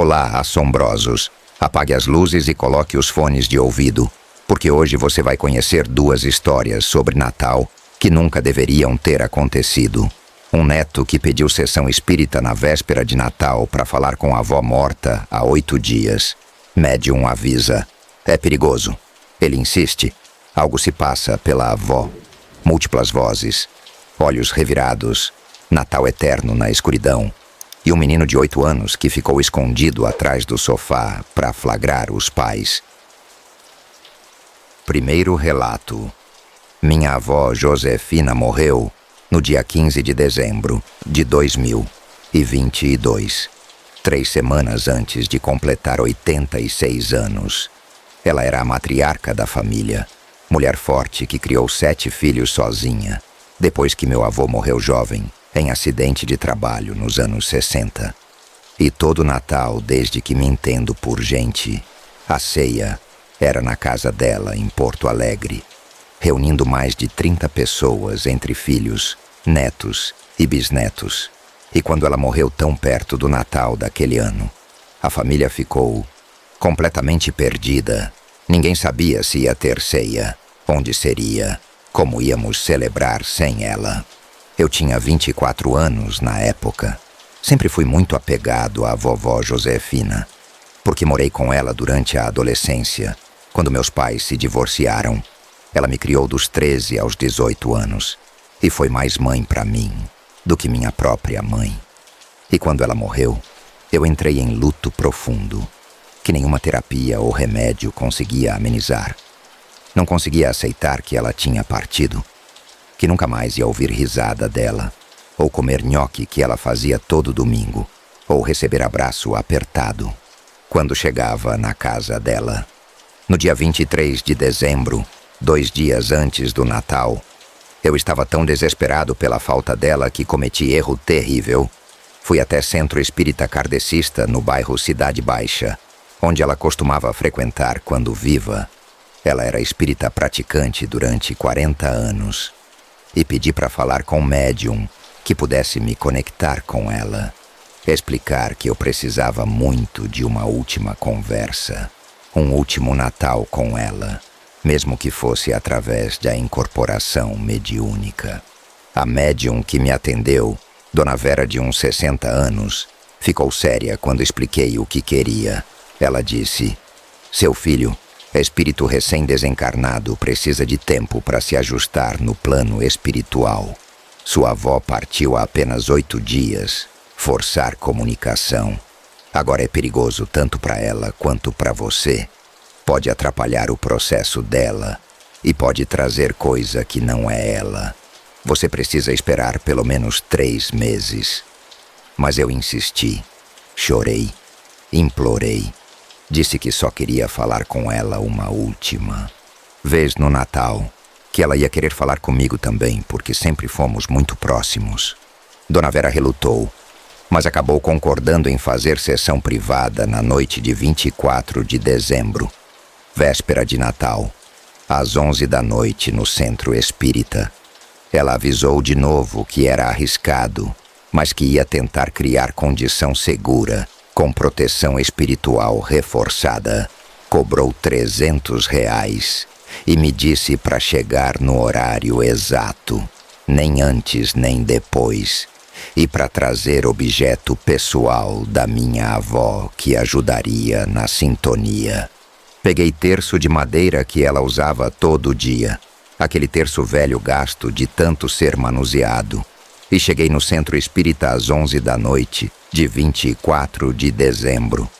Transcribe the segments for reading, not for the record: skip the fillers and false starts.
Olá, assombrosos. Apague as luzes e coloque os fones de ouvido, porque hoje você vai conhecer duas histórias sobre Natal que nunca deveriam ter acontecido. Um neto que pediu sessão espírita na véspera de Natal para falar com a avó morta há 8 dias. Médium avisa. É perigoso. Ele insiste. Algo se passa pela avó. Múltiplas vozes. Olhos revirados. Natal eterno na escuridão. E um menino de 8 anos que ficou escondido atrás do sofá para flagrar os pais. Primeiro relato. Minha avó Josefina morreu no dia 15 de dezembro de 2022, 3 semanas antes de completar 86 anos. Ela era a matriarca da família, mulher forte que criou 7 filhos sozinha, depois que meu avô morreu jovem, em acidente de trabalho nos anos 60. E todo Natal, desde que me entendo por gente, a ceia era na casa dela, em Porto Alegre, reunindo mais de 30 pessoas entre filhos, netos e bisnetos. E quando ela morreu tão perto do Natal daquele ano, a família ficou completamente perdida. Ninguém sabia se ia ter ceia, onde seria, como íamos celebrar sem ela. Eu tinha 24 anos na época. Sempre fui muito apegado à vovó Josefina, porque morei com ela durante a adolescência, quando meus pais se divorciaram. Ela me criou dos 13 aos 18 anos e foi mais mãe para mim do que minha própria mãe. E quando ela morreu, eu entrei em luto profundo, que nenhuma terapia ou remédio conseguia amenizar. Não conseguia aceitar que ela tinha partido, que nunca mais ia ouvir risada dela, ou comer nhoque que ela fazia todo domingo, ou receber abraço apertado quando chegava na casa dela. No dia 23 de dezembro, 2 dias antes do Natal, eu estava tão desesperado pela falta dela que cometi erro terrível. Fui até Centro Espírita Kardecista no bairro Cidade Baixa, onde ela costumava frequentar quando viva. Ela era espírita praticante durante 40 anos. E pedi para falar com um médium que pudesse me conectar com ela. Explicar que eu precisava muito de uma última conversa. Um último Natal com ela, mesmo que fosse através da incorporação mediúnica. A médium que me atendeu, Dona Vera de uns 60 anos, ficou séria quando expliquei o que queria. Ela disse: "Seu filho, espírito recém-desencarnado, precisa de tempo para se ajustar no plano espiritual. Sua avó partiu há apenas 8 dias. Forçar comunicação agora é perigoso tanto para ela quanto para você. Pode atrapalhar o processo dela e pode trazer coisa que não é ela. Você precisa esperar pelo menos 3 meses. Mas eu insisti, chorei, implorei. Disse que só queria falar com ela uma última vez no Natal, que ela ia querer falar comigo também, porque sempre fomos muito próximos. Dona Vera relutou, mas acabou concordando em fazer sessão privada na noite de 24 de dezembro, véspera de Natal, às 11 da noite no Centro Espírita. Ela avisou de novo que era arriscado, mas que ia tentar criar condição segura, com proteção espiritual reforçada. Cobrou R$300 e me disse para chegar no horário exato, nem antes nem depois, e para trazer objeto pessoal da minha avó que ajudaria na sintonia. Peguei terço de madeira que ela usava todo dia, aquele terço velho gasto de tanto ser manuseado, e cheguei no Centro Espírita às 11 da noite de 24 de dezembro.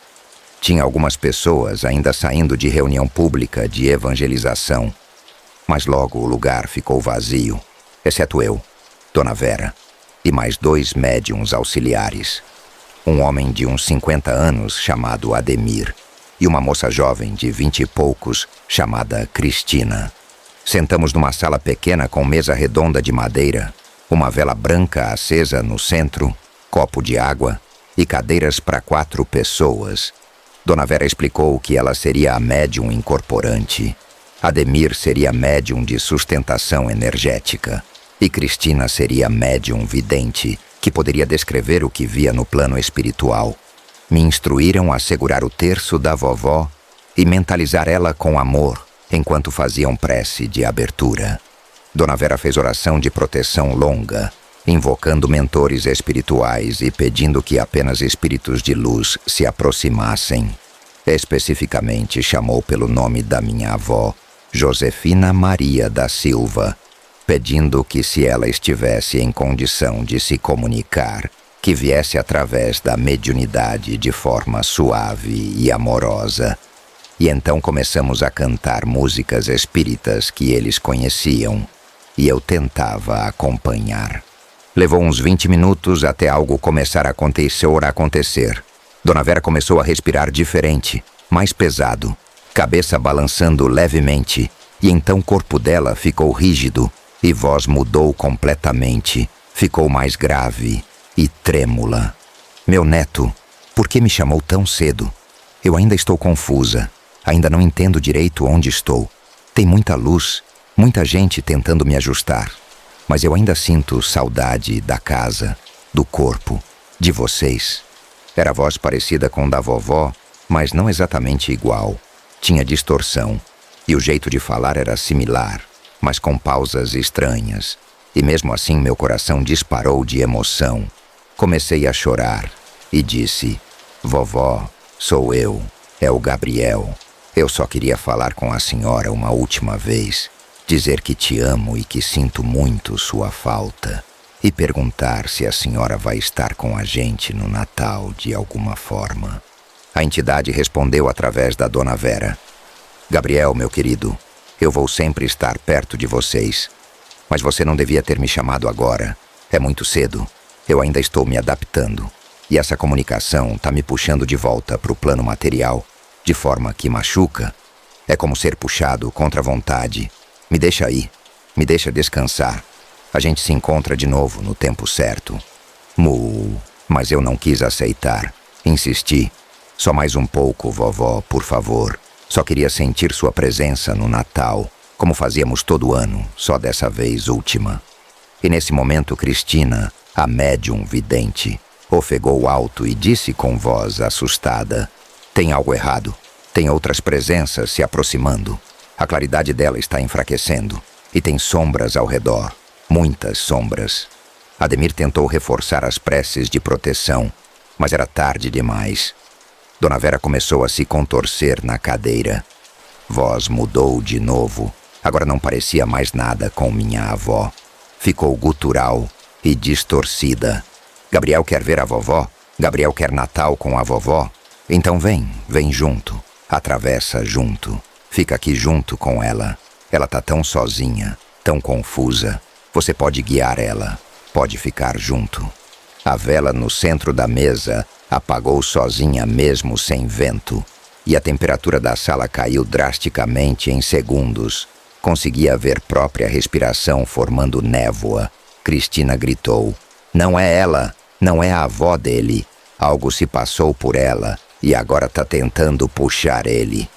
Tinha algumas pessoas ainda saindo de reunião pública de evangelização, mas logo o lugar ficou vazio, exceto eu, Dona Vera, e mais 2 médiuns auxiliares. Um homem de uns 50 anos chamado Ademir e uma moça jovem de 20 e poucos chamada Cristina. Sentamos numa sala pequena com mesa redonda de madeira, uma vela branca acesa no centro, copo de água e cadeiras para 4 pessoas. Dona Vera explicou que ela seria a médium incorporante, Ademir seria médium de sustentação energética e Cristina seria médium vidente, que poderia descrever o que via no plano espiritual. Me instruíram a segurar o terço da vovó e mentalizar ela com amor enquanto faziam prece de abertura. Dona Vera fez oração de proteção longa, invocando mentores espirituais e pedindo que apenas espíritos de luz se aproximassem. Especificamente chamou pelo nome da minha avó, Josefina Maria da Silva, pedindo que, se ela estivesse em condição de se comunicar, que viesse através da mediunidade de forma suave e amorosa. E então começamos a cantar músicas espíritas que eles conheciam, e eu tentava acompanhar. Levou uns 20 minutos até algo começar a acontecer. Dona Vera começou a respirar diferente, mais pesado, cabeça balançando levemente, e então o corpo dela ficou rígido, e voz mudou completamente, ficou mais grave e trêmula. Meu neto, por que me chamou tão cedo? Eu ainda estou confusa, ainda não entendo direito onde estou. Tem muita luz, muita gente tentando me ajustar, mas eu ainda sinto saudade da casa, do corpo, de vocês. Era a voz parecida com da vovó, mas não exatamente igual. Tinha distorção, e o jeito de falar era similar, mas com pausas estranhas. E mesmo assim meu coração disparou de emoção. Comecei a chorar e disse: "Vovó, sou eu, é o Gabriel. Eu só queria falar com a senhora uma última vez, dizer que te amo e que sinto muito sua falta, e perguntar se a senhora vai estar com a gente no Natal de alguma forma." A entidade respondeu através da Dona Vera: "Gabriel, meu querido, eu vou sempre estar perto de vocês. Mas você não devia ter me chamado agora. É muito cedo. Eu ainda estou me adaptando. E essa comunicação está me puxando de volta para o plano material, de forma que machuca. É como ser puxado contra a vontade. Me deixa aí. Me deixa descansar. A gente se encontra de novo no tempo certo." Mas eu não quis aceitar. Insisti: "Só mais um pouco, vovó, por favor. Só queria sentir sua presença no Natal, como fazíamos todo ano, só dessa vez última." E nesse momento Cristina, a médium vidente, ofegou alto e disse com voz assustada: "Tem algo errado. Tem outras presenças se aproximando. A claridade dela está enfraquecendo, e tem sombras ao redor, muitas sombras." Ademir tentou reforçar as preces de proteção, mas era tarde demais. Dona Vera começou a se contorcer na cadeira. Voz mudou de novo. Agora não parecia mais nada com minha avó. Ficou gutural e distorcida. "Gabriel quer ver a vovó? Gabriel quer Natal com a vovó? Então vem junto. Atravessa junto. Fica aqui junto com ela. Ela tá tão sozinha, tão confusa. Você pode guiar ela. Pode ficar junto." A vela no centro da mesa apagou sozinha mesmo sem vento, e a temperatura da sala caiu drasticamente em segundos. Conseguia ver própria respiração formando névoa. Cristina gritou: "Não é ela, não é a avó dele. Algo se passou por ela e agora tá tentando puxar ele."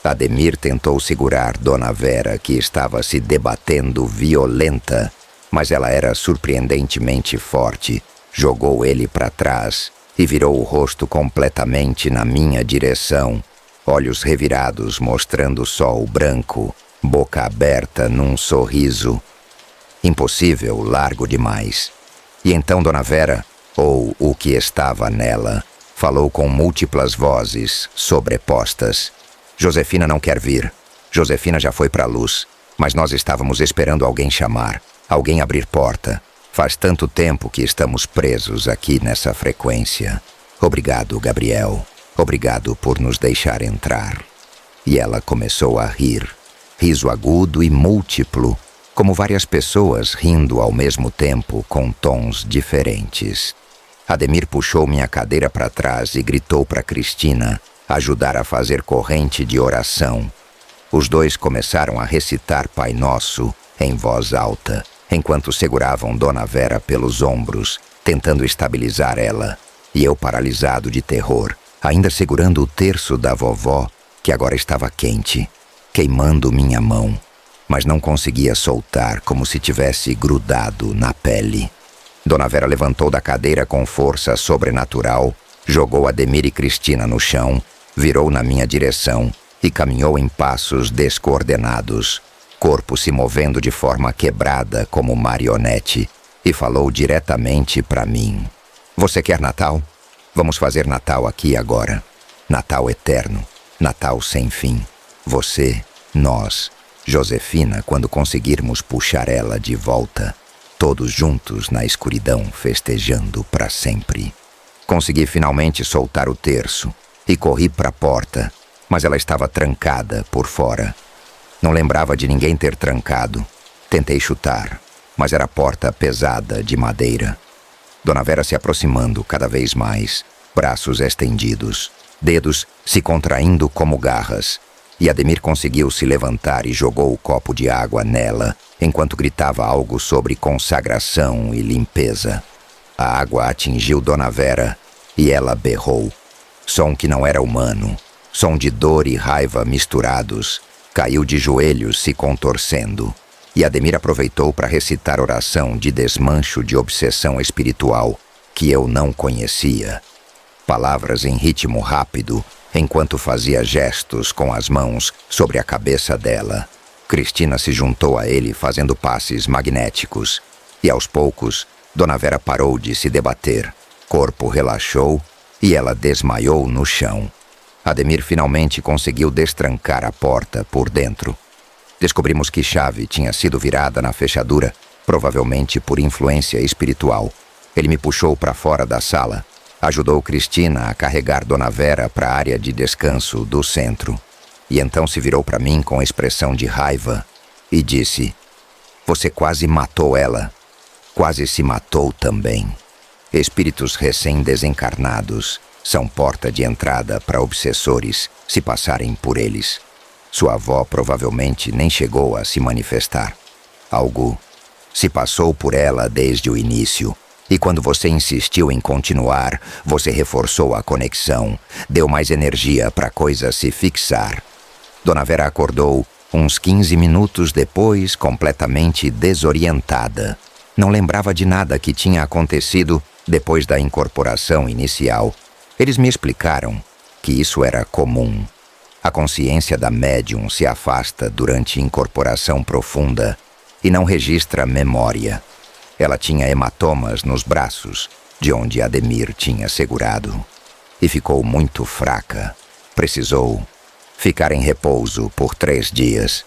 Ademir tentou segurar Dona Vera, que estava se debatendo violenta, mas ela era surpreendentemente forte. Jogou ele para trás e virou o rosto completamente na minha direção, olhos revirados mostrando só o branco, boca aberta num sorriso. Impossível, largo demais. E então Dona Vera, ou o que estava nela, falou com múltiplas vozes sobrepostas: "Josefina não quer vir. Josefina já foi para a luz, mas nós estávamos esperando alguém chamar, alguém abrir porta. Faz tanto tempo que estamos presos aqui nessa frequência. Obrigado, Gabriel. Obrigado por nos deixar entrar." E ela começou a rir. Riso agudo e múltiplo, como várias pessoas rindo ao mesmo tempo com tons diferentes. Ademir puxou minha cadeira para trás e gritou para Cristina ajudar a fazer corrente de oração. Os dois começaram a recitar Pai Nosso em voz alta, enquanto seguravam Dona Vera pelos ombros, tentando estabilizar ela, e eu paralisado de terror, ainda segurando o terço da vovó, que agora estava quente, queimando minha mão, mas não conseguia soltar, como se tivesse grudado na pele. Dona Vera levantou da cadeira com força sobrenatural Jogou Ademir e Cristina no chão, virou na minha direção e caminhou em passos descoordenados, corpo se movendo de forma quebrada como marionete, e falou diretamente para mim. Você quer Natal? Vamos fazer Natal aqui e agora. Natal eterno, Natal sem fim. Você, nós, Josefina, quando conseguirmos puxar ela de volta, todos juntos na escuridão festejando para sempre. Consegui finalmente soltar o terço e corri para a porta, mas ela estava trancada por fora. Não lembrava de ninguém ter trancado. Tentei chutar, mas era porta pesada de madeira. Dona Vera se aproximando cada vez mais, braços estendidos, dedos se contraindo como garras. E Ademir conseguiu se levantar e jogou o copo de água nela, enquanto gritava algo sobre consagração e limpeza. A água atingiu Dona Vera e ela berrou. Som que não era humano, som de dor e raiva misturados, caiu de joelhos se contorcendo. E Ademir aproveitou para recitar oração de desmancho de obsessão espiritual que eu não conhecia. Palavras em ritmo rápido, enquanto fazia gestos com as mãos sobre a cabeça dela. Cristina se juntou a ele fazendo passes magnéticos. E aos poucos, Dona Vera parou de se debater. Corpo relaxou e ela desmaiou no chão. Ademir finalmente conseguiu destrancar a porta por dentro. Descobrimos que chave tinha sido virada na fechadura, provavelmente por influência espiritual. Ele me puxou para fora da sala. Ajudou Cristina a carregar Dona Vera para a área de descanso do centro. E então se virou para mim com expressão de raiva e disse: Você quase matou ela. Quase se matou também. Espíritos recém-desencarnados são porta de entrada para obsessores se passarem por eles. Sua avó provavelmente nem chegou a se manifestar. Algo se passou por ela desde o início. E quando você insistiu em continuar, você reforçou a conexão, deu mais energia para a coisa se fixar. Dona Vera acordou uns 15 minutos depois, completamente desorientada. Não lembrava de nada que tinha acontecido depois da incorporação inicial. Eles me explicaram que isso era comum. A consciência da médium se afasta durante incorporação profunda e não registra memória. Ela tinha hematomas nos braços, de onde Ademir tinha segurado, e ficou muito fraca. Precisou ficar em repouso por 3 dias.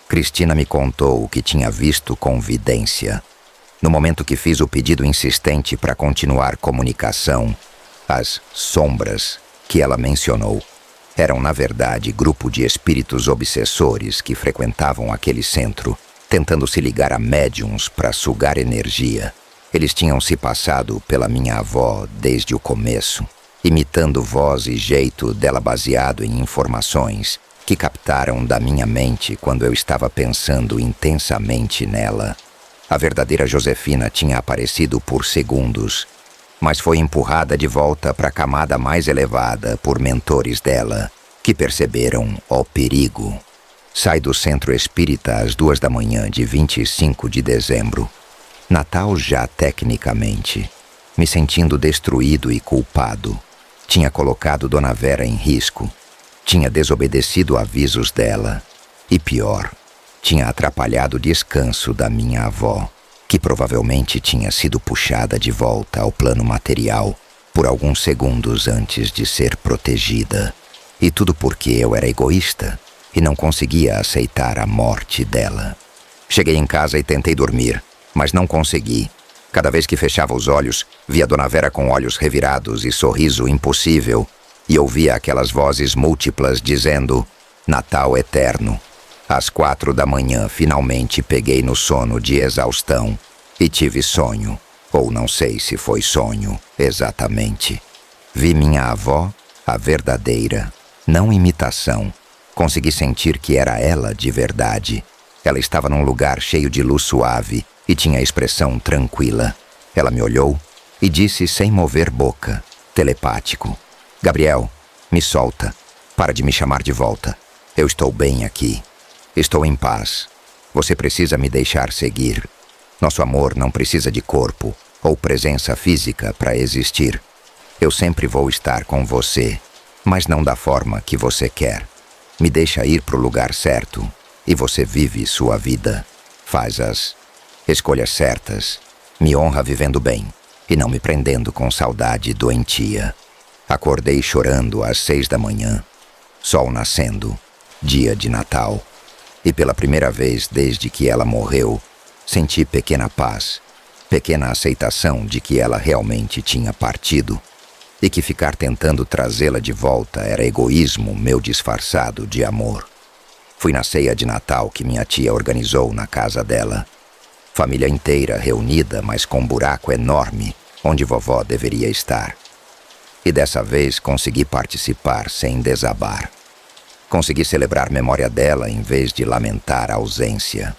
Cristina me contou o que tinha visto com vidência. No momento que fiz o pedido insistente para continuar comunicação, as sombras que ela mencionou eram, na verdade, grupo de espíritos obsessores que frequentavam aquele centro, tentando se ligar a médiums para sugar energia. Eles tinham se passado pela minha avó desde o começo, imitando voz e jeito dela baseado em informações que captaram da minha mente quando eu estava pensando intensamente nela. A verdadeira Josefina tinha aparecido por segundos, mas foi empurrada de volta para a camada mais elevada por mentores dela, que perceberam o perigo. Sai do centro espírita às 2 da manhã de 25 de dezembro. Natal já tecnicamente. Me sentindo destruído e culpado. Tinha colocado Dona Vera em risco. Tinha desobedecido avisos dela. E pior, tinha atrapalhado o descanso da minha avó, que provavelmente tinha sido puxada de volta ao plano material por alguns segundos antes de ser protegida. E tudo porque eu era egoísta e não conseguia aceitar a morte dela. Cheguei em casa e tentei dormir, mas não consegui. Cada vez que fechava os olhos, via Dona Vera com olhos revirados e sorriso impossível, e ouvia aquelas vozes múltiplas dizendo: Natal eterno. Às 4 da manhã, finalmente peguei no sono de exaustão e tive sonho, ou não sei se foi sonho exatamente. Vi minha avó, a verdadeira, não imitação. Consegui sentir que era ela de verdade. Ela estava num lugar cheio de luz suave e tinha expressão tranquila. Ela me olhou e disse sem mover boca, telepático: Gabriel, me solta. Para de me chamar de volta. Eu estou bem aqui. Estou em paz. Você precisa me deixar seguir. Nosso amor não precisa de corpo ou presença física para existir. Eu sempre vou estar com você, mas não da forma que você quer. Me deixa ir pro lugar certo e você vive sua vida. Faz as escolhas certas. Me honra vivendo bem e não me prendendo com saudade doentia. Acordei chorando às 6 da manhã. Sol nascendo, dia de Natal. E pela primeira vez desde que ela morreu, senti pequena paz, pequena aceitação de que ela realmente tinha partido e que ficar tentando trazê-la de volta era egoísmo meu disfarçado de amor. Fui na ceia de Natal que minha tia organizou na casa dela. Família inteira reunida, mas com um buraco enorme onde vovó deveria estar. E dessa vez consegui participar sem desabar. Consegui celebrar memória dela em vez de lamentar a ausência.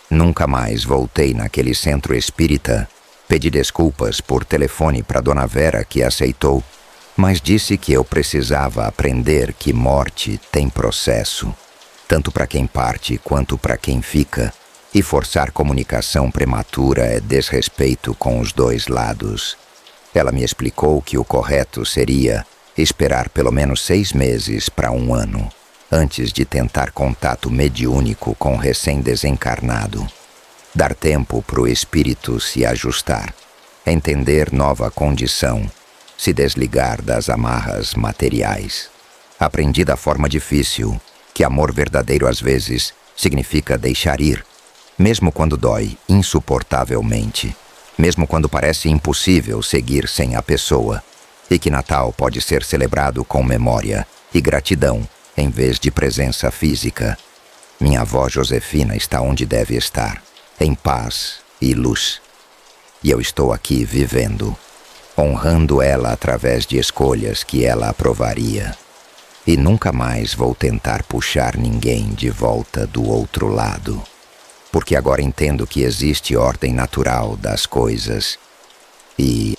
Nunca mais voltei naquele centro espírita. Pedi desculpas por telefone para Dona Vera, que aceitou, mas disse que eu precisava aprender que morte tem processo, tanto para quem parte quanto para quem fica, e forçar comunicação prematura é desrespeito com os dois lados. Ela me explicou que o correto seria esperar pelo menos 6 meses para 1 ano, antes de tentar contato mediúnico com o recém-desencarnado. Dar tempo para o espírito se ajustar, entender nova condição, se desligar das amarras materiais. Aprendi da forma difícil que amor verdadeiro às vezes significa deixar ir, mesmo quando dói insuportavelmente, mesmo quando parece impossível seguir sem a pessoa, e que Natal pode ser celebrado com memória e gratidão em vez de presença física. Minha avó Josefina está onde deve estar, em paz e luz. E eu estou aqui vivendo, honrando ela através de escolhas que ela aprovaria. E nunca mais vou tentar puxar ninguém de volta do outro lado. Porque agora entendo que existe ordem natural das coisas. E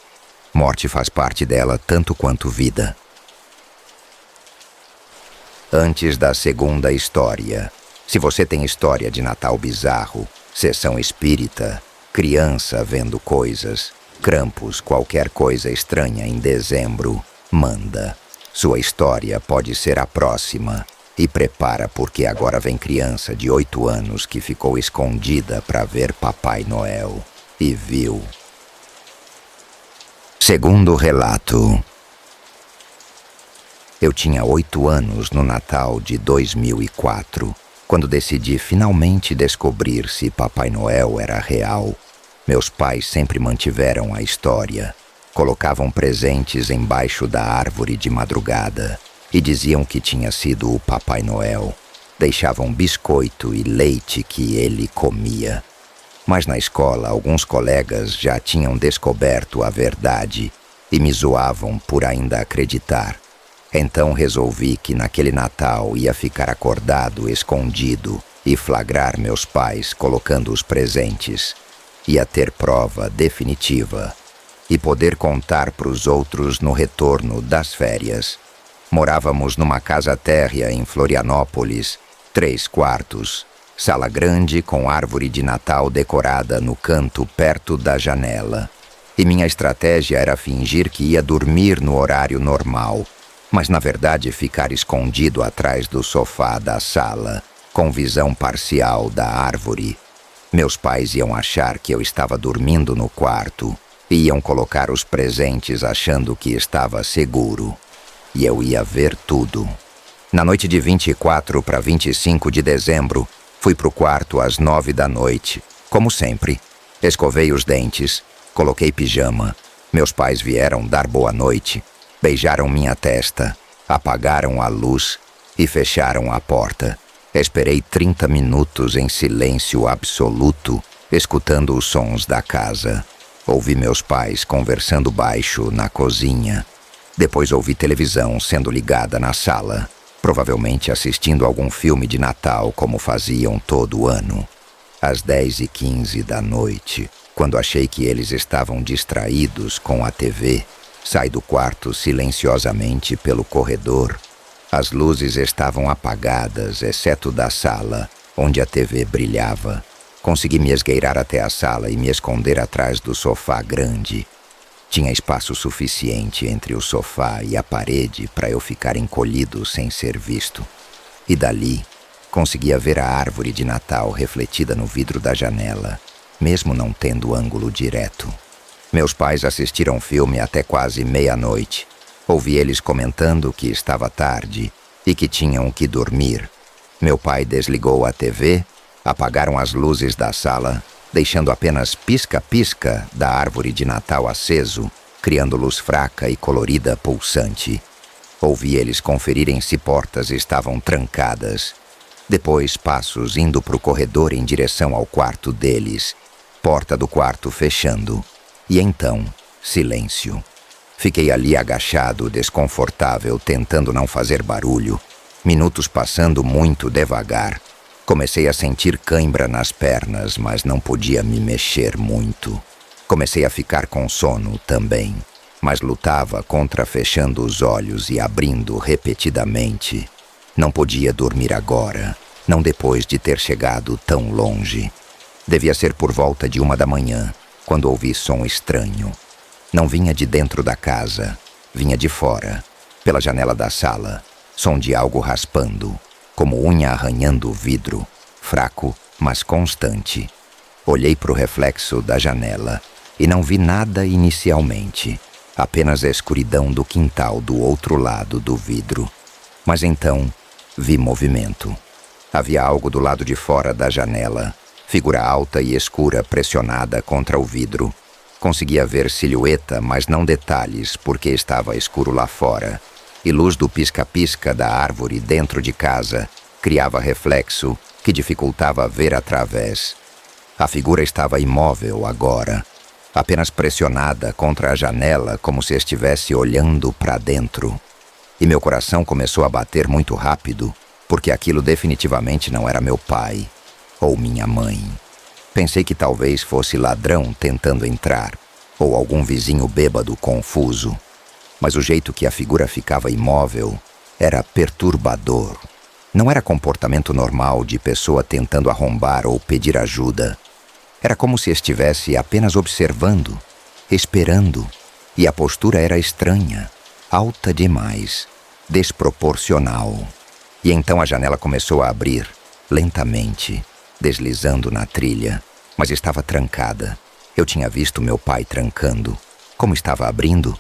morte faz parte dela tanto quanto vida. Antes da segunda história. Se você tem história de Natal bizarro, sessão espírita, criança vendo coisas, Krampus, qualquer coisa estranha em dezembro, manda. Sua história pode ser a próxima. E prepara porque agora vem criança de 8 anos que ficou escondida para ver Papai Noel. E viu. Segundo relato. Eu tinha 8 anos no Natal de 2004, quando decidi finalmente descobrir se Papai Noel era real. Meus pais sempre mantiveram a história. Colocavam presentes embaixo da árvore de madrugada e diziam que tinha sido o Papai Noel. Deixavam biscoito e leite que ele comia. Mas na escola, alguns colegas já tinham descoberto a verdade e me zoavam por ainda acreditar. Então resolvi que naquele Natal ia ficar acordado, escondido e flagrar meus pais colocando os presentes. Ia ter prova definitiva e poder contar para os outros no retorno das férias. Morávamos numa casa térrea em Florianópolis, 3 quartos, sala grande com árvore de Natal decorada no canto perto da janela. E minha estratégia era fingir que ia dormir no horário normal, mas na verdade ficar escondido atrás do sofá da sala, com visão parcial da árvore. Meus pais iam achar que eu estava dormindo no quarto e iam colocar os presentes achando que estava seguro. E eu ia ver tudo. Na noite de 24 para 25 de dezembro, fui pro quarto às 9 da noite, como sempre. Escovei os dentes, coloquei pijama. Meus pais vieram dar boa noite, beijaram minha testa, apagaram a luz e fecharam a porta. Esperei 30 minutos em silêncio absoluto, escutando os sons da casa. Ouvi meus pais conversando baixo na cozinha. Depois ouvi televisão sendo ligada na sala, provavelmente assistindo algum filme de Natal como faziam todo ano. Às 10h15 da noite, quando achei que eles estavam distraídos com a TV, saí do quarto silenciosamente pelo corredor. As luzes estavam apagadas, exceto da sala, onde a TV brilhava. Consegui me esgueirar até a sala e me esconder atrás do sofá grande. Tinha espaço suficiente entre o sofá e a parede para eu ficar encolhido sem ser visto. E dali, conseguia ver a árvore de Natal refletida no vidro da janela, mesmo não tendo ângulo direto. Meus pais assistiram filme até quase meia-noite. Ouvi eles comentando que estava tarde e que tinham que dormir. Meu pai desligou a TV, apagaram as luzes da sala, deixando apenas pisca-pisca da árvore de Natal aceso, criando luz fraca e colorida pulsante. Ouvi eles conferirem se portas estavam trancadas. Depois, passos indo para o corredor em direção ao quarto deles. Porta do quarto fechando. E então, silêncio. Fiquei ali agachado, desconfortável, tentando não fazer barulho. Minutos passando muito devagar. Comecei a sentir cãibra nas pernas, mas não podia me mexer muito. Comecei a ficar com sono também, mas lutava contra fechando os olhos e abrindo repetidamente. Não podia dormir agora, não depois de ter chegado tão longe. Devia ser por volta de 1 da manhã, quando ouvi som estranho. Não vinha de dentro da casa, vinha de fora, pela janela da sala, som de algo raspando, como unha arranhando o vidro, fraco, mas constante. Olhei para o reflexo da janela e não vi nada inicialmente, apenas a escuridão do quintal do outro lado do vidro. Mas então, vi movimento. Havia algo do lado de fora da janela, figura alta e escura pressionada contra o vidro. Conseguia ver silhueta, mas não detalhes, porque estava escuro lá fora. E luz do pisca-pisca da árvore dentro de casa criava reflexo que dificultava ver através. A figura estava imóvel agora, apenas pressionada contra a janela como se estivesse olhando para dentro. E meu coração começou a bater muito rápido, porque aquilo definitivamente não era meu pai ou minha mãe. Pensei que talvez fosse ladrão tentando entrar, ou algum vizinho bêbado confuso. Mas o jeito que a figura ficava imóvel era perturbador. Não era comportamento normal de pessoa tentando arrombar ou pedir ajuda. Era como se estivesse apenas observando, esperando, e a postura era estranha, alta demais, desproporcional. E então a janela começou a abrir, lentamente, deslizando na trilha, mas estava trancada. Eu tinha visto meu pai trancando. Como estava abrindo?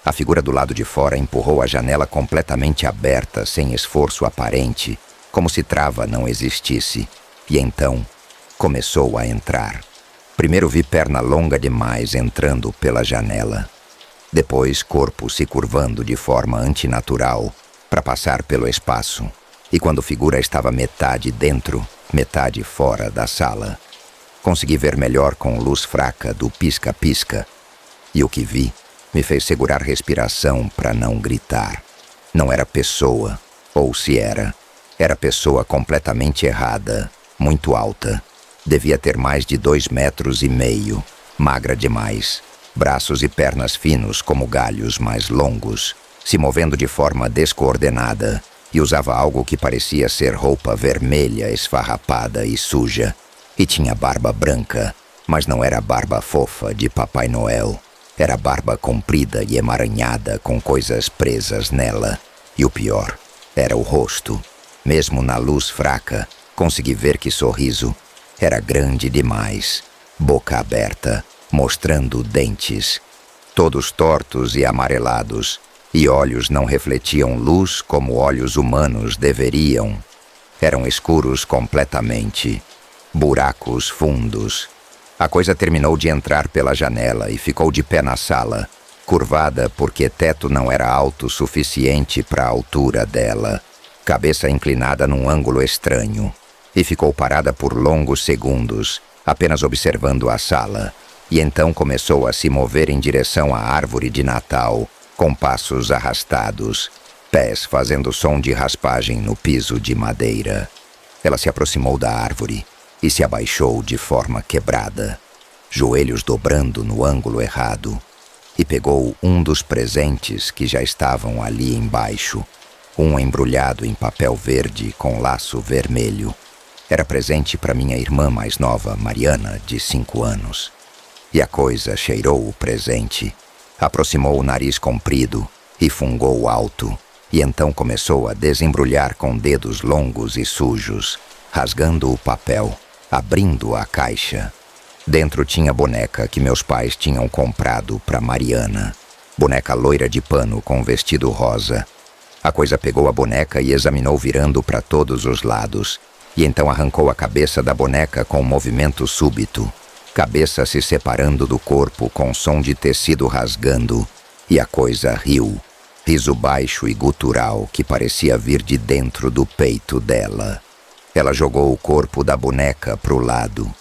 A figura do lado de fora empurrou a janela completamente aberta, sem esforço aparente, como se trava não existisse. E então, começou a entrar. Primeiro vi perna longa demais entrando pela janela. Depois, corpo se curvando de forma antinatural para passar pelo espaço. E quando a figura estava metade dentro, metade fora da sala, consegui ver melhor com luz fraca do pisca-pisca. E o que vi me fez segurar respiração para não gritar. Não era pessoa, ou se era pessoa completamente errada, muito alta. Devia ter mais de 2,5 metros, magra demais, braços e pernas finos como galhos mais longos, se movendo de forma descoordenada, e usava algo que parecia ser roupa vermelha, esfarrapada e suja, e tinha barba branca, mas não era barba fofa de Papai Noel. Era barba comprida e emaranhada com coisas presas nela. E o pior, era o rosto. Mesmo na luz fraca, consegui ver que sorriso era grande demais. Boca aberta, mostrando dentes, todos tortos e amarelados, e olhos não refletiam luz como olhos humanos deveriam. Eram escuros completamente, buracos fundos. A coisa terminou de entrar pela janela e ficou de pé na sala, curvada porque teto não era alto o suficiente para a altura dela, cabeça inclinada num ângulo estranho, e ficou parada por longos segundos, apenas observando a sala, e então começou a se mover em direção à árvore de Natal, com passos arrastados, pés fazendo som de raspagem no piso de madeira. Ela se aproximou da árvore e se abaixou de forma quebrada, joelhos dobrando no ângulo errado, e pegou um dos presentes que já estavam ali embaixo, um embrulhado em papel verde com laço vermelho. Era presente para minha irmã mais nova, Mariana, de 5 anos. E a coisa cheirou o presente. Aproximou o nariz comprido e fungou alto, e então começou a desembrulhar com dedos longos e sujos, rasgando o papel, abrindo a caixa. Dentro tinha a boneca que meus pais tinham comprado para Mariana. Boneca loira de pano com vestido rosa. A coisa pegou a boneca e examinou virando para todos os lados, e então arrancou a cabeça da boneca com um movimento súbito. Cabeça se separando do corpo com som de tecido rasgando, e a coisa riu. Riso baixo e gutural que parecia vir de dentro do peito dela. Ela jogou o corpo da boneca pro lado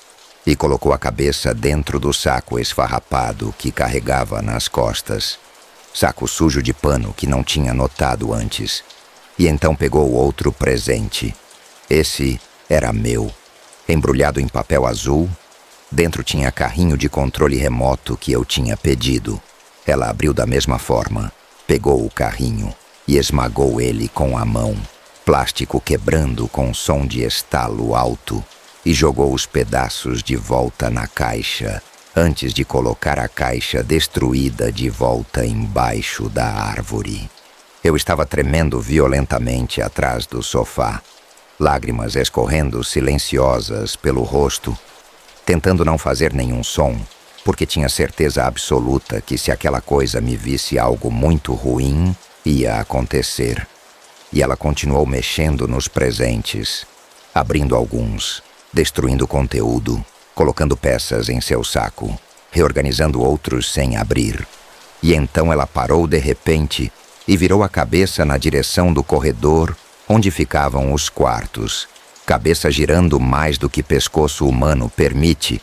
e colocou a cabeça dentro do saco esfarrapado que carregava nas costas. Saco sujo de pano que não tinha notado antes. E então pegou outro presente. Esse era meu, embrulhado em papel azul. Dentro tinha carrinho de controle remoto que eu tinha pedido. Ela abriu da mesma forma, pegou o carrinho e esmagou ele com a mão, plástico quebrando com som de estalo alto, e jogou os pedaços de volta na caixa, antes de colocar a caixa destruída de volta embaixo da árvore. Eu estava tremendo violentamente atrás do sofá, lágrimas escorrendo silenciosas pelo rosto, tentando não fazer nenhum som, porque tinha certeza absoluta que se aquela coisa me visse algo muito ruim, ia acontecer. E ela continuou mexendo nos presentes, abrindo alguns, destruindo conteúdo, colocando peças em seu saco, reorganizando outros sem abrir. E então ela parou de repente e virou a cabeça na direção do corredor onde ficavam os quartos, cabeça girando mais do que pescoço humano permite,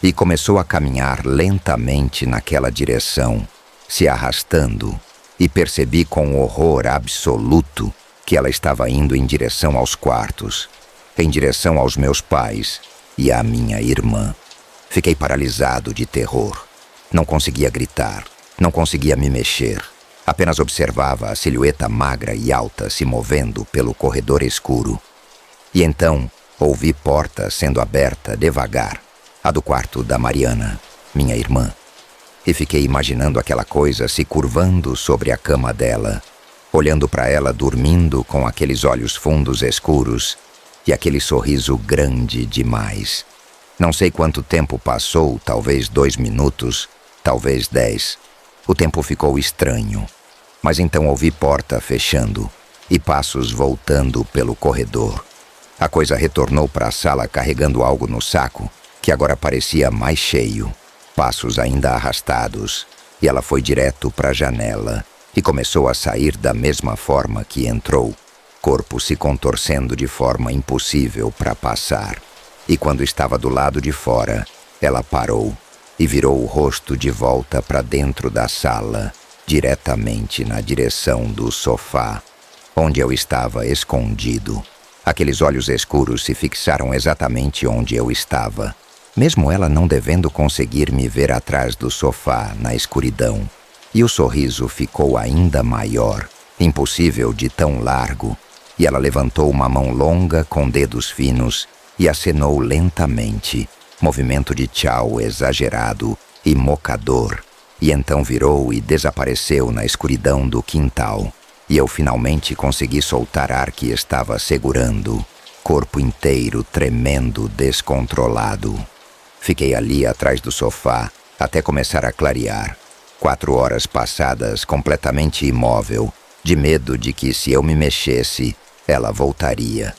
e começou a caminhar lentamente naquela direção, se arrastando, e percebi com horror absoluto que ela estava indo em direção aos quartos, em direção aos meus pais e à minha irmã. Fiquei paralisado de terror. Não conseguia gritar, não conseguia me mexer. Apenas observava a silhueta magra e alta se movendo pelo corredor escuro. E então ouvi porta sendo aberta devagar, a do quarto da Mariana, minha irmã. E fiquei imaginando aquela coisa se curvando sobre a cama dela, olhando para ela dormindo com aqueles olhos fundos escuros e aquele sorriso grande demais. Não sei quanto tempo passou, talvez 2 minutos, talvez 10. O tempo ficou estranho, mas então ouvi porta fechando e passos voltando pelo corredor. A coisa retornou para a sala carregando algo no saco, que agora parecia mais cheio. Passos ainda arrastados, e ela foi direto para a janela e começou a sair da mesma forma que entrou, corpo se contorcendo de forma impossível para passar. E quando estava do lado de fora, ela parou e virou o rosto de volta para dentro da sala, diretamente na direção do sofá, onde eu estava escondido. Aqueles olhos escuros se fixaram exatamente onde eu estava, mesmo ela não devendo conseguir me ver atrás do sofá, na escuridão. E o sorriso ficou ainda maior, impossível de tão largo, e ela levantou uma mão longa com dedos finos e acenou lentamente, movimento de tchau exagerado e mocador, e então virou e desapareceu na escuridão do quintal. E eu finalmente consegui soltar ar que estava segurando, corpo inteiro tremendo descontrolado. Fiquei ali atrás do sofá até começar a clarear. 4 horas passadas completamente imóvel, de medo de que se eu me mexesse, ela voltaria.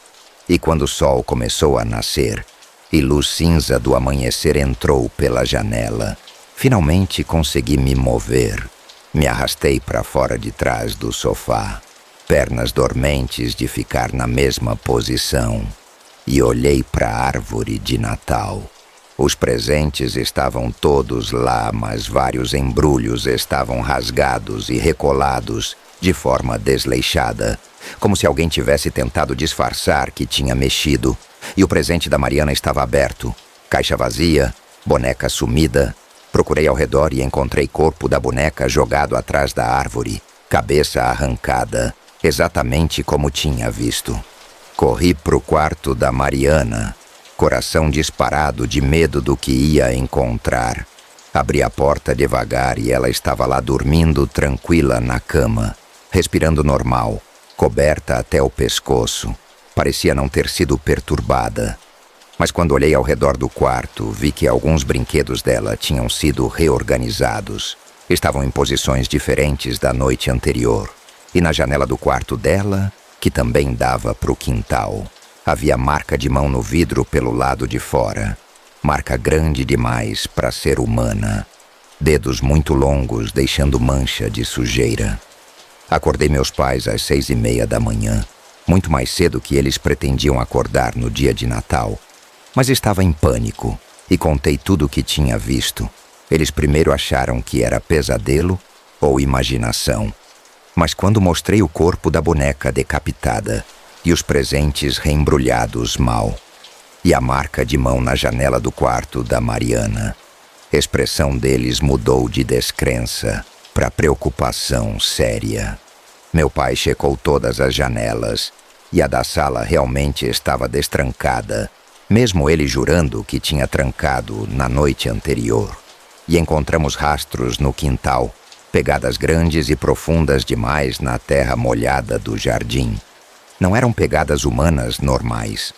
E quando o sol começou a nascer e luz cinza do amanhecer entrou pela janela, finalmente consegui me mover. Me arrastei para fora de trás do sofá, pernas dormentes de ficar na mesma posição, e olhei para a árvore de Natal. Os presentes estavam todos lá, mas vários embrulhos estavam rasgados e recolados de forma desleixada, como se alguém tivesse tentado disfarçar que tinha mexido, e o presente da Mariana estava aberto, caixa vazia, boneca sumida. Procurei ao redor e encontrei corpo da boneca jogado atrás da árvore, cabeça arrancada, exatamente como tinha visto. Corri pro quarto da Mariana, coração disparado de medo do que ia encontrar. Abri a porta devagar e ela estava lá dormindo tranquila na cama, respirando normal, coberta até o pescoço. Parecia não ter sido perturbada. Mas quando olhei ao redor do quarto, vi que alguns brinquedos dela tinham sido reorganizados. Estavam em posições diferentes da noite anterior. E na janela do quarto dela, que também dava para o quintal, havia marca de mão no vidro pelo lado de fora. Marca grande demais para ser humana. Dedos muito longos deixando mancha de sujeira. Acordei meus pais às 6:30 da manhã, muito mais cedo que eles pretendiam acordar no dia de Natal. Mas estava em pânico e contei tudo o que tinha visto. Eles primeiro acharam que era pesadelo ou imaginação. Mas quando mostrei o corpo da boneca decapitada e os presentes reembrulhados mal, e a marca de mão na janela do quarto da Mariana, a expressão deles mudou de descrença para preocupação séria. Meu pai checou todas as janelas e a da sala realmente estava destrancada, mesmo ele jurando que tinha trancado na noite anterior. E encontramos rastros no quintal, pegadas grandes e profundas demais na terra molhada do jardim. Não eram pegadas humanas normais.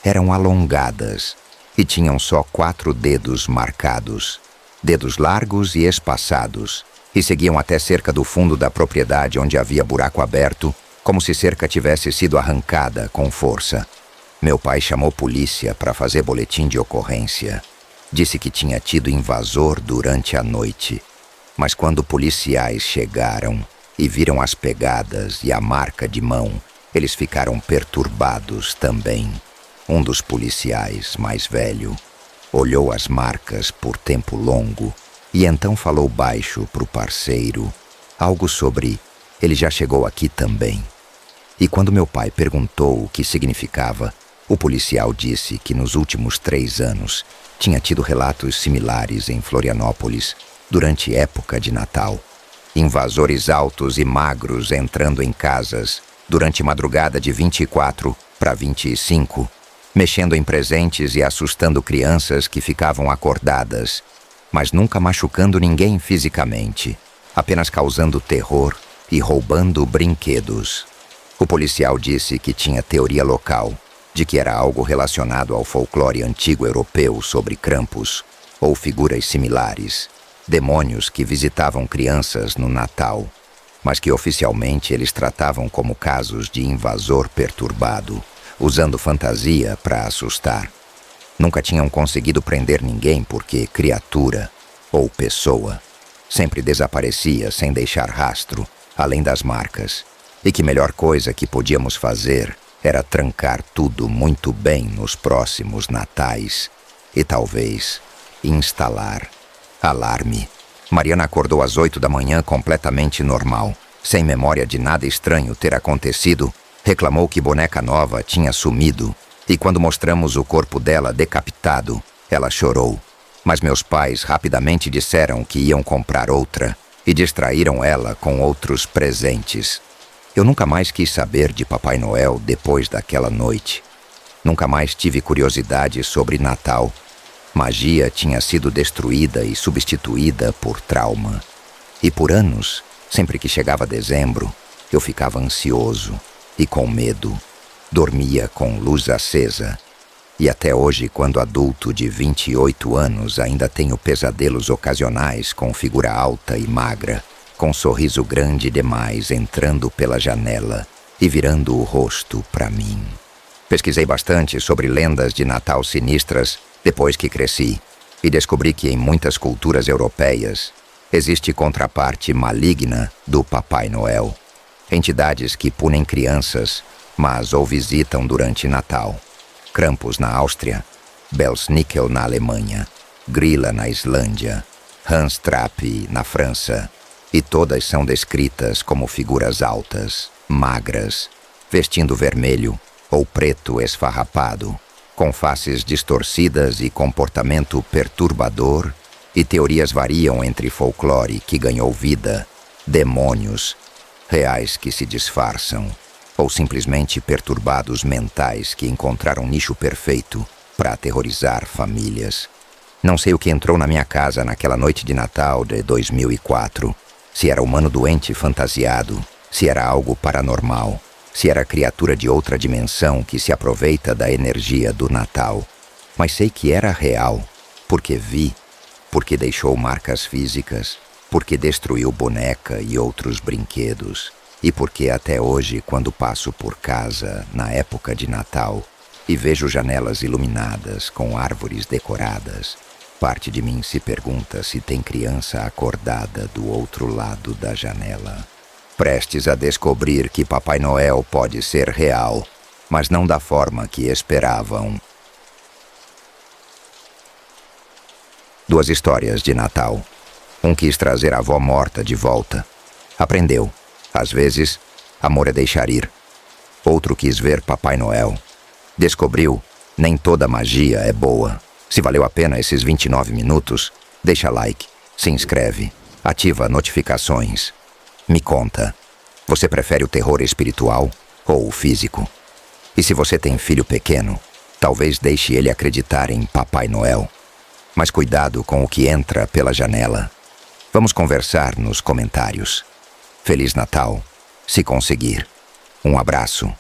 Eram alongadas e tinham só 4 dedos marcados. Dedos largos e espaçados, e seguiam até cerca do fundo da propriedade onde havia buraco aberto, como se cerca tivesse sido arrancada com força. Meu pai chamou polícia para fazer boletim de ocorrência. Disse que tinha tido invasor durante a noite. Mas quando policiais chegaram e viram as pegadas e a marca de mão, eles ficaram perturbados também. Um dos policiais, mais velho, olhou as marcas por tempo longo e então falou baixo para o parceiro algo sobre ele já chegou aqui também. E quando meu pai perguntou o que significava, o policial disse que nos últimos 3 anos tinha tido relatos similares em Florianópolis durante época de Natal. Invasores altos e magros entrando em casas durante madrugada de 24 para 25, mexendo em presentes e assustando crianças que ficavam acordadas, mas nunca machucando ninguém fisicamente, apenas causando terror e roubando brinquedos. O policial disse que tinha teoria local, de que era algo relacionado ao folclore antigo europeu sobre Krampus, ou figuras similares, demônios que visitavam crianças no Natal, mas que oficialmente eles tratavam como casos de invasor perturbado, usando fantasia para assustar. Nunca tinham conseguido prender ninguém porque criatura, ou pessoa, sempre desaparecia sem deixar rastro, além das marcas, e que melhor coisa que podíamos fazer era trancar tudo muito bem nos próximos natais e talvez instalar alarme. Mariana acordou às 8 da manhã completamente normal, sem memória de nada estranho ter acontecido. Reclamou que boneca nova tinha sumido, e quando mostramos o corpo dela decapitado, ela chorou. Mas meus pais rapidamente disseram que iam comprar outra e distraíram ela com outros presentes. Eu nunca mais quis saber de Papai Noel depois daquela noite. Nunca mais tive curiosidade sobre Natal. Magia tinha sido destruída e substituída por trauma. E por anos, sempre que chegava dezembro, eu ficava ansioso e com medo. Dormia com luz acesa. E até hoje, quando adulto de 28 anos, ainda tenho pesadelos ocasionais com figura alta e magra, com sorriso grande demais entrando pela janela e virando o rosto para mim. Pesquisei bastante sobre lendas de Natal sinistras depois que cresci e descobri que em muitas culturas europeias existe contraparte maligna do Papai Noel. Entidades que punem crianças, mas ou visitam durante Natal. Krampus na Áustria, Belsnickel na Alemanha, Grilla na Islândia, Hans Trapp na França, e todas são descritas como figuras altas, magras, vestindo vermelho ou preto esfarrapado, com faces distorcidas e comportamento perturbador, e teorias variam entre folclore que ganhou vida, demônios, reais que se disfarçam, ou simplesmente perturbados mentais que encontraram nicho perfeito para aterrorizar famílias. Não sei o que entrou na minha casa naquela noite de Natal de 2004. Se era humano doente fantasiado, se era algo paranormal, se era criatura de outra dimensão que se aproveita da energia do Natal. Mas sei que era real, porque vi, porque deixou marcas físicas, porque destruiu boneca e outros brinquedos, e porque até hoje, quando passo por casa, na época de Natal, e vejo janelas iluminadas com árvores decoradas, parte de mim se pergunta se tem criança acordada do outro lado da janela, prestes a descobrir que Papai Noel pode ser real, mas não da forma que esperavam. 2 histórias de Natal. Um quis trazer a avó morta de volta. Aprendeu. Às vezes, amor é deixar ir. Outro quis ver Papai Noel. Descobriu, nem toda magia é boa. Se valeu a pena esses 29 minutos, deixa like, se inscreve, ativa notificações. Me conta, você prefere o terror espiritual ou o físico? E se você tem filho pequeno, talvez deixe ele acreditar em Papai Noel. Mas cuidado com o que entra pela janela. Vamos conversar nos comentários. Feliz Natal, se conseguir. Um abraço.